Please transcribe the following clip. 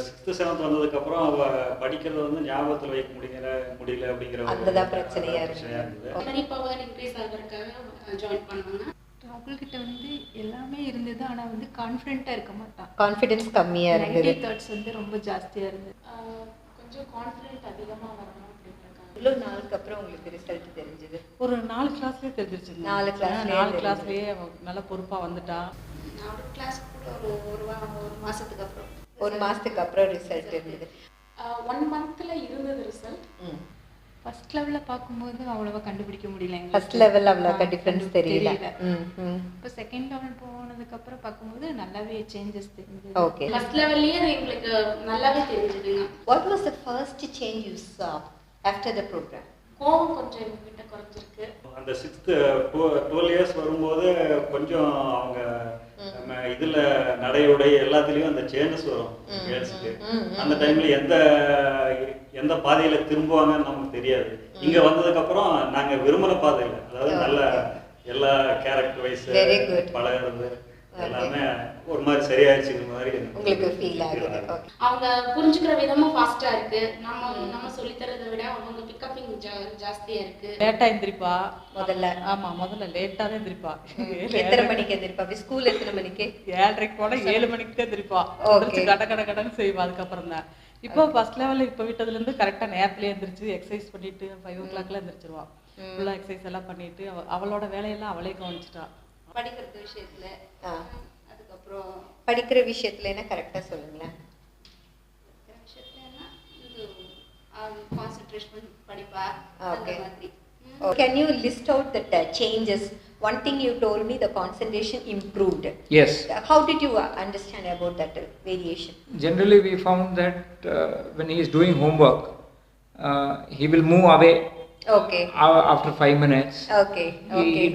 6th 7th வந்ததுக்கப்புறம் அவ படிக்கிறத வந்து ஞாபகத்தில் வைக்க முடியல அப்படிங்கிற அதுதான் பிரச்சனையா இருந்தது. மெமரி பவர் இன்க்ரீஸ் ஆகிறதுக்காக ஜாயின் பண்ணுவாங்க. ராகுல் கிட்ட வந்து எல்லாமே இருந்தது, ஆனால் வந்து கான்ஃபிடென்ட்டாக இருக்க மாட்டான். கான்ஃபிடென்ஸ் கம்மியாக இருந்தது. நெகட்டிவ் தாட்ஸ் வந்து ரொம்ப ஜாஸ்தியாக இருந்தது. கொஞ்சம் கான்ஃபிடென்ட் அதிகமாக வரணும் அப்படின்றாங்க. இவ்வளோ நாளுக்கு அப்புறம் உங்களுக்கு ரிசல்ட் தெரிஞ்சது? ஒரு 4 கிளாஸ்லேயே தெரிஞ்சிருச்சுங்க. 4 கிளாஸ்லேயே நல்ல பொறுப்பாக வந்துட்டா. நான் ஒரு கிளாஸ் கூட ஒரு மாதத்துக்கு அப்புறம் 1 மாதத்துக்கு அப்புறம் ரிசல்ட் இருந்தது. 1 மந்த்தில் இருந்தது ரிசல்ட். ஃபர்ஸ்ட் லெவலில் பார்க்கும்போது அவ்வளோவா கண்டுபிடிக்க முடியல. ஃபர்ஸ்ட் லெவல் அவ்வளோக்கா டிஃப்ரென்ஸ் தெரியல. இப்போ செகண்ட் லெவல் போனதுக்கப்புறம் பார்க்கும்போது நல்லாவே சேஞ்சஸ் தெரிஞ்சது. ஓகே. ஃபர்ஸ்ட் லெவல்லையே எங்களுக்கு நல்லாவே தெரிஞ்சுதுங்க. What was the first change you saw after the program? கோவம் கொஞ்சம் எங்ககிட்ட குறைஞ்சிருக்கு. அந்த 6th 12 இயர்ஸ் வரும்போது கொஞ்சம் அவங்க இதுல நடையுடைய எல்லாத்துலயும் அந்த சேஞ்சஸ் வரும் கேர்ள்ஸுக்கு. அந்த டைம்ல எந்த பாதையில திரும்புவாங்கன்னு நமக்கு தெரியாது. இங்க வந்ததுக்கு அப்புறம் நாங்க விரும்பின பாதையில, அதாவது நல்ல எல்லா கேரக்டர் வைஸ் பழகிறது எல்லாமே ஒரு மாதிரி சரியாயிடுச்சுங்கிற மாதிரி உங்களுக்கு ஃபீல் ஆகுது. ஓகே. அவங்க புரிஞ்சுக்கிற விதமும் ஃபாஸ்டா இருக்கு. நம்ம சொல்லி தரதை விட அவங்க பிக்கப்பிங் ஜாஸ்தியா இருக்கு. லேட்டா எந்திரிப்பா முதல்ல. ஆமா, முதல்ல லேட்டா தான் எந்திரிப்பா. எத்தனை மணிக்கு எந்திரிப்பா? ஸ்கூல் எத்தனை மணிக்கு? 7:30 போனா 7 மணிக்கு தான் எந்திரிப்பா. கடன்னு செய்வா. அதுக்கப்புறம் தான் இப்போ ஃபர்ஸ்ட் லெவலில் இப்போ விட்டதுலேருந்து கரெக்டாக நேரத்துலேயே எந்திரிச்சு எக்ஸசைஸ் பண்ணிட்டு 5 o'clockல எந்திரிச்சிருவா. ஃபுல்லாக எக்ஸசைஸ் எல்லாம் பண்ணிட்டு அவளோட வேலையெல்லாம் அவளே கவனிச்சிட்டா. படிக்கிறது விஷயத்துல அதுக்கப்புறம் படிக்கிற விஷயத்துலன்னா கரெக்டாக சொல்லுங்களேன். கான்சென்ட்ரேஷன் படிப்பா. Okay. Can you list out the changes? One thing you told me, the concentration improved. Yes. How did you understand about that variation? Generally, we found that when he is doing homework, he will move away. Okay. After 5 minutes. Okay. He